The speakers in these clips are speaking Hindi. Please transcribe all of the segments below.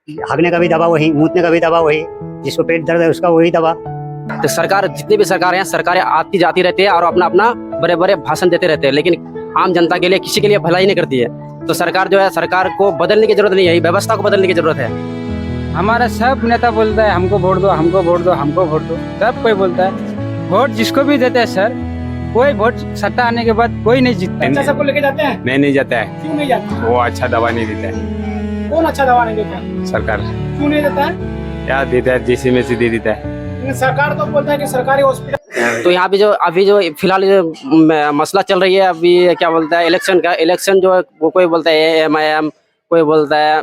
हाँकने का भी दवा वही, मूतने का भी दवा वही, जिसको पेट दर्द है उसका वही दवा। तो सरकार, जितनी भी सरकार हैं, सरकारें आती जाती रहती है और अपना अपना बड़े बड़े भाषण देते रहते हैं, लेकिन आम जनता के लिए किसी के लिए भलाई नहीं करती है। तो सरकार जो है, सरकार को बदलने की जरूरत नहीं है, व्यवस्था को बदलने की जरूरत है। हमारा सब नेता बोलता है हमको वोट दो, हमको वोट दो, हमको वोट दो, सब कोई बोलता है। वोट जिसको भी देते हैं सर, कोई वोट सत्ता आने के बाद कोई नहीं जीतता। बच्चा सबको लेके जाते हैं? नहीं जाता है। क्यों नहीं जाते? वो अच्छा दवा नहीं देता है। कौन अच्छा दवा नहीं देता है? सरकार। क्यों नहीं देता है? क्या देता है, जैसे में से दे देता है। लेकिन सरकार तो बोलता है कि सरकारी हॉस्पिटल। तो यहाँ पे जो अभी जो फिलहाल जो मसला चल रही है, अभी क्या बोलता है, इलेक्शन का, इलेक्शन जो है वो कोई बोलता है AMIM, कोई बोलता है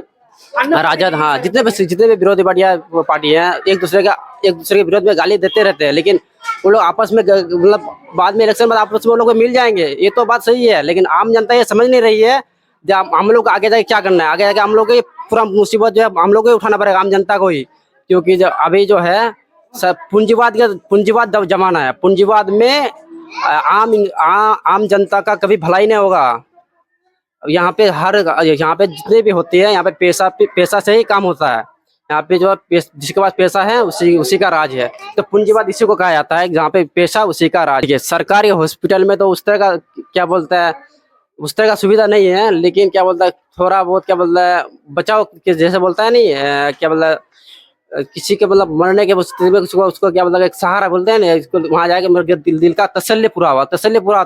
राजद। हाँ, जितने भी विरोधी पार्टी है एक दूसरे के विरोध में गाली देते रहते हैं, लेकिन वो लोग आपस में मतलब बाद में इलेक्शन बाद आपस में वो लोग को मिल जाएंगे, ये तो बात सही है। लेकिन आम जनता ये समझ नहीं रही है जब हम लोग आगे जाके क्या करना है। आगे जाके हम लोग को पूरा मुसीबत जो है हम लोग को उठाना पड़ेगा, आम जनता को ही, क्योंकि जो अभी जो है सब पूंजीवाद जमाना है। पूंजीवाद में आम जनता का कभी भलाई नहीं होगा। यहाँ पे जितने भी होते हैं, यहाँ पे पैसा से ही काम होता है। यहाँ पे जो जिसके पास पैसा है उसी का राज है। तो पूंजीवाद इसी को कहा जाता है, जहाँ पे पैसा उसी का राज है। सरकारी हॉस्पिटल में तो उस तरह का क्या बोलता है, उस तरह का सुविधा नहीं है, लेकिन क्या बोलता है थोड़ा बहुत क्या बोलता है बचाव के जैसे बोलता है, नहीं क्या बोलता है किसी के मतलब मरने के स्थिति में उसको क्या बोलता है एक सहारा बोलते हैं ना, इसको वहाँ जाके मेरे दिल का तसल्ली पूरा होता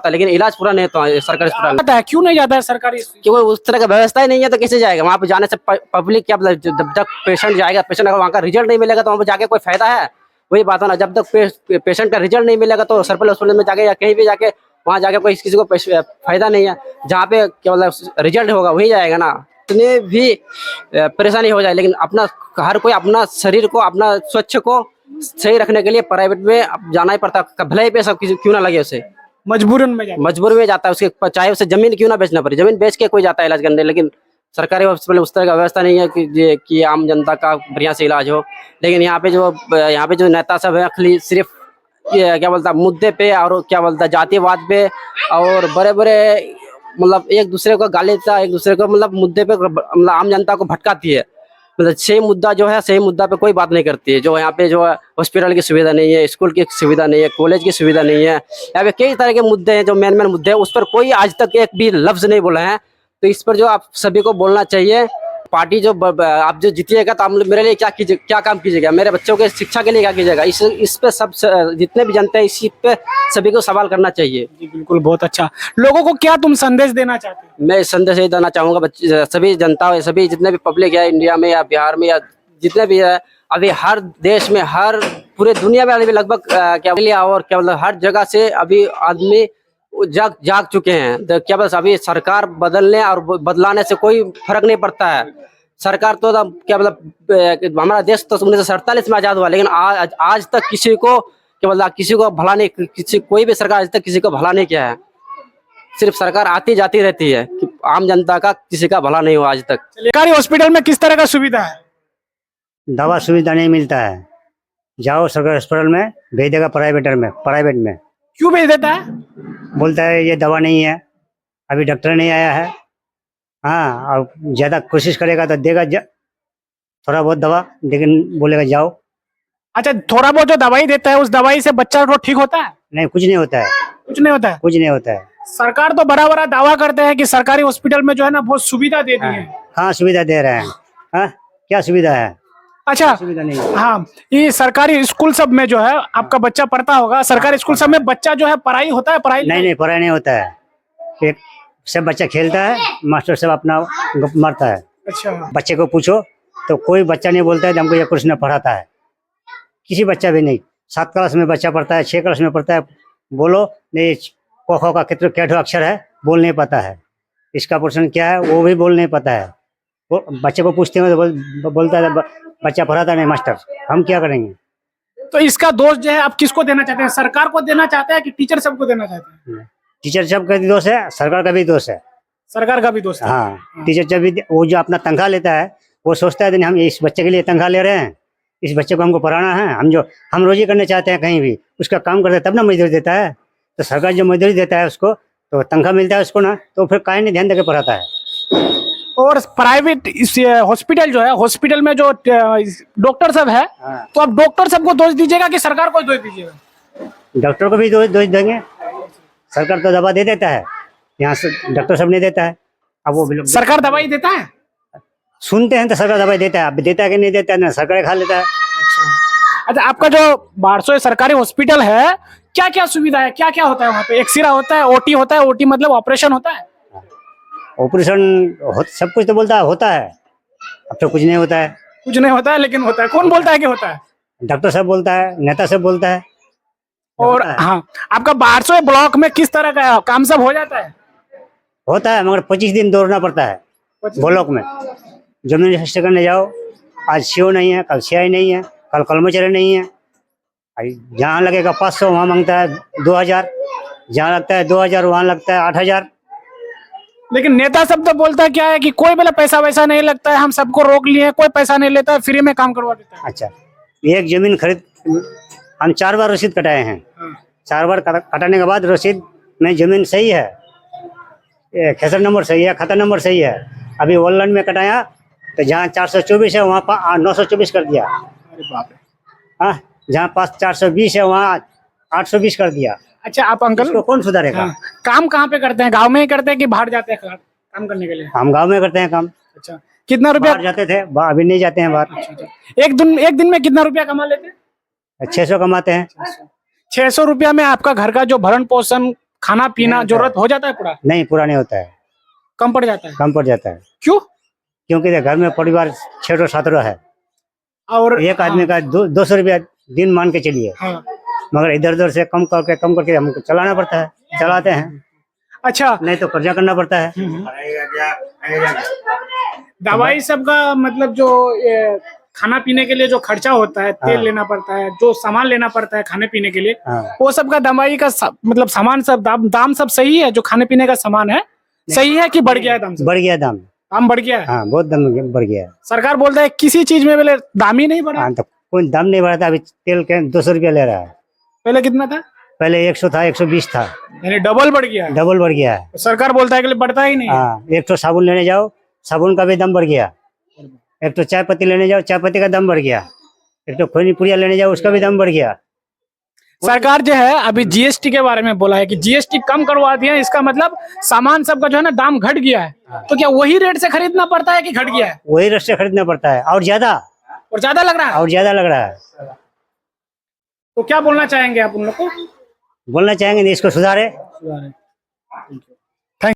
है, लेकिन इलाज पूरा नहीं होता सरकारी अस्पताल में। क्यों नहीं जाता है सरकारी? क्योंकि उस तरह का व्यवस्था ही नहीं है, तो कैसे जाएगा वहाँ पे? जाने से पब्लिक क्या मतलब जब तक पेशेंट जाएगा, पेशेंट अगर वहाँ का रिजल्ट नहीं मिलेगा तो वहाँ पे जाके कोई फायदा है? वही बात है ना, जब तक पेशेंट का रिजल्ट नहीं मिलेगा तो सर्विस हॉस्पिटल में जाके या कहीं भी जाके वहाँ जाके कोई किसी को फायदा नहीं है। जहाँ पे क्या मतलब रिजल्ट होगा वही जाएगा ना, इतने भी परेशानी हो जाए, लेकिन अपना हर कोई अपना शरीर को, अपना स्वच्छ को सही रखने के लिए प्राइवेट में जाना ही पड़ता है, भले ही पैसा क्यों ना लगे उसे, मजबूरी में जाता है उसके, चाहे उसे जमीन क्यों ना बेचना पड़े, जमीन बेच के कोई जाता है इलाज करने। लेकिन सरकारी हॉस्पिटल में उस तरह का व्यवस्था नहीं है कि आम जनता का बढ़िया से इलाज हो। लेकिन यहाँ पे जो नेता सब है खाली सिर्फ क्या बोलता है मुद्दे पे और क्या बोलता है जातिवाद पे और बड़े बड़े मतलब एक दूसरे को गाली देता है, एक दूसरे को मतलब मुद्दे पे मतलब आम जनता को भटकाती है। मतलब सही मुद्दा जो है, सही मुद्दा पे कोई बात नहीं करती है। जो यहाँ पे जो है हॉस्पिटल की सुविधा नहीं है, स्कूल की सुविधा नहीं है, कॉलेज की सुविधा नहीं है, यहाँ पे कई तरह के मुद्दे हैं जो मेन मुद्दे हैं, उस पर कोई आज तक एक भी लफ्ज नहीं बोला है। तो इस पर जो आप सभी को बोलना चाहिए। पार्टी जो आप जो जीतिएगा तो आप मेरे लिए क्या काम कीजिएगा, मेरे बच्चों के शिक्षा के लिए क्या कीजिएगा, इस पे सब जितने भी जनता है इसी पे सभी को सवाल करना चाहिए। जी बिल्कुल, बहुत अच्छा। लोगों को क्या तुम संदेश देना चाहते हो? मैं संदेश ये देना चाहूंगा सभी जनता, सभी जितने भी पब्लिक है इंडिया में या बिहार में या जितने भी है, अभी हर देश में, हर पूरे दुनिया में अभी लगभग क्या और क्या मतलब हर जगह से अभी आदमी जाग चुके हैं। तो क्या बस अभी सरकार बदलने और बदलाने से कोई फर्क नहीं पड़ता है। सरकार तो क्या मतलब हमारा देश तो 1947 में आजाद हुआ, लेकिन आज तक किसी को क्या मतलब किसी को भला नहीं, कोई भी सरकार आज तक किसी को भला नहीं किया है। सिर्फ सरकार आती जाती रहती है कि आम जनता का किसी का भला नहीं हुआ आज तक। सरकारी हॉस्पिटल में किस तरह का सुविधा है? दवा सुविधा नहीं मिलता है, जाओ सरकारी अस्पताल में, भेज देगा प्राइवेट में। क्यों भेज देता है? बोलता है ये दवा नहीं है, अभी डॉक्टर नहीं आया है। हाँ, और ज्यादा कोशिश करेगा तो देगा थोड़ा बहुत दवा, लेकिन बोलेगा जाओ। अच्छा, थोड़ा बहुत जो दवाई देता है उस दवाई से बच्चा तो ठीक होता है? नहीं, कुछ नहीं होता है। कुछ नहीं होता है। सरकार तो बड़ा दावा करते हैं कि सरकारी हॉस्पिटल में जो है ना बहुत सुविधा दे दी है। हाँ, सुविधा दे रहे हैं। हाँ, क्या सुविधा है? अच्छा, सुविधा नहीं है। हाँ, ये सरकारी स्कूल सब में जो है आपका बच्चा पढ़ता होगा, सरकारी स्कूल सब में बच्चा जो है पढ़ाई होता है? नहीं, पढ़ाई नहीं होता है। एक सब बच्चा खेलता है, मास्टर सब अपना गप मारता है। अच्छा, बच्चे को पूछो तो कोई बच्चा नहीं बोलता है कि हमको ये कृष्ण पढ़ाता है, किसी बच्चा भी नहीं। 7 क्लास में बच्चा पढ़ता है, 6 क्लास में पढ़ता है, बोलो नहीं क ख का क्या अक्षर है बोल नहीं पाता है, इसका पोर्शन क्या है वो भी बोल नहीं पाता है। वो बच्चे को पूछते हैं तो बोलता है बच्चा पढ़ाता नहीं मास्टर, हम क्या करेंगे? तो इसका दोष जो है आप किसको देना चाहते हैं? सरकार को देना चाहते हैं कि टीचर सबको देना चाहते हैं? टीचर सब का भी दोष है, सरकार का भी दोष है। सरकार का भी दोष है। हाँ, टीचर जब भी वो जो अपना तनख्वाह लेता है वो सोचता है हम इस बच्चे के लिए तनख्वाह ले रहे हैं, इस बच्चे को हमको पढ़ाना है, हम रोजी करने चाहते हैं कहीं भी, उसका काम करते हैं तब ना मजदूरी देता है। तो सरकार जो मजदूरी देता है उसको तो तनख्वाह मिलता है उसको ना, तो फिर काहे नहीं ध्यान देकर पढ़ाता है। और प्राइवेट हॉस्पिटल जो है, हॉस्पिटल में जो डॉक्टर सब है, हाँ। तो आप डॉक्टर सबको दोष दीजिएगा कि सरकार को दोष दीजिएगा? डॉक्टर को भी दोष देंगे। सरकार तो दवा दे देता है, यहाँ से डॉक्टर सब नहीं देता है। अब वो भी लोग सरकार दवाई देता है? सुनते हैं तो सरकार दवाई देता है, अब देता है कि नहीं देता है ना, सरकार खा लेता है। अच्छा, आपका जो बारसोई सरकारी हॉस्पिटल है, क्या क्या सुविधा है, क्या क्या होता है वहाँ पे? एक्सरे होता है, ओटी होता है, ओटी मतलब ऑपरेशन होता है? ऑपरेशन सब कुछ तो बोलता है होता है, अब तो कुछ नहीं होता है। कुछ नहीं होता है, लेकिन होता है। कौन बोलता है कि होता है? डॉक्टर सब बोलता है, नेता सब बोलता है। और होता है। हाँ, आपका बारसोई ब्लॉक में किस तरह का काम सब हो जाता है? होता है, मगर 25 दिन दौड़ना पड़ता है ब्लॉक में। जमीन रजिस्टर करने जाओ, आज सीओ नहीं है, कल सीआई नहीं है, कल कर्मचारी नहीं है। जहाँ लगेगा 500 वहाँ मांगता है 2000, जहाँ लगता है 2000 वहाँ लगता है 8000। लेकिन नेता सब तो बोलता है क्या है कि कोई बोला पैसा वैसा नहीं लगता है, हम सबको रोक लिए, कोई पैसा नहीं लेता है, फ्री में काम करवा देता है। अच्छा, एक जमीन खरीद हम 4 बार रसीद कटाए हैं। 4 बार कटाने के बाद रसीद में जमीन सही है, खेसर नंबर सही है, खाता नंबर सही है। अभी ऑनलाइन में कटाया तो जहाँ 424 है वहाँ 924 कर दिया। अरे बाप रे। हाँ, जहाँ पास 420 है वहाँ 820 कर दिया। अच्छा, आप अंकल इसको कौन सुधारेगा? हाँ, काम कहाँ पे करते हैं? गांव में ही करते हैं कि बाहर जाते हैं काम करने के लिए? हम गांव में करते हैं काम। अच्छा, कितना रुपया? बाहर जाते थे, अभी नहीं जाते हैं बाहर। एक दिन में कितना रुपया कमा लेते हैं? 600 कमाते हैं। 600 रुपया में आपका घर का जो भरण पोषण, खाना पीना जरूरत हो जाता है पूरा? नहीं, पूरा नहीं होता है, कम पड़ जाता है? कम पड़ जाता है। क्यों? क्योंकि घर में परिवार 6-7 है। और एक आदमी का 200 रुपया दिन मान के चलिए, हाँ, मगर इधर उधर से कम करके हमको चलाना पड़ता है, चलाते हैं। अच्छा, नहीं तो कर्जा करना पड़ता है। दवाई सबका मतलब जो खाना पीने के लिए जो खर्चा होता है, तेल लेना पड़ता है, जो सामान लेना पड़ता है खाने पीने के लिए, हाँ। वो सबका दवाई का मतलब सामान सब दाम सब सही है? जो खाने पीने का सामान है सही है कि बढ़ गया है दाम? बढ़ गया दाम। दाम बढ़ गया है? हाँ, बहुत दाम बढ़ गया है। सरकार बोलता है किसी चीज में बोले दाम ही नहीं बढ़ा। हाँ, तो कोई दाम नहीं बढ़ा था। अभी तेल के 200 रुपया ले रहा है, पहले कितना था? पहले 100 था, 120 था, यानी डबल बढ़ गया है। डबल बढ़ गया है। सरकार बोलता है कि बढ़ता ही नहीं है। हाँ, एक तो साबुन लेने जाओ, साबुन का भी दाम बढ़ गया। एक तो चाय पत्ती लेने जाओ, चाय पत्ती का दाम बढ़ गया। एक तो खोनी पुड़िया लेने जाओ, उसका भी दाम बढ़ गया। सरकार जो है अभी जीएसटी के बारे में बोला है कि जीएसटी कम करवा दिया है, इसका मतलब सामान सबका जो है ना दाम घट गया है। तो क्या वही रेट से खरीदना पड़ता है कि घट गया है? वही रेट से खरीदना पड़ता है, और ज्यादा लग रहा है? और ज्यादा लग रहा है। तो क्या बोलना चाहेंगे आप उन लोग को? बोलना चाहेंगे नहीं, इसको सुधारे।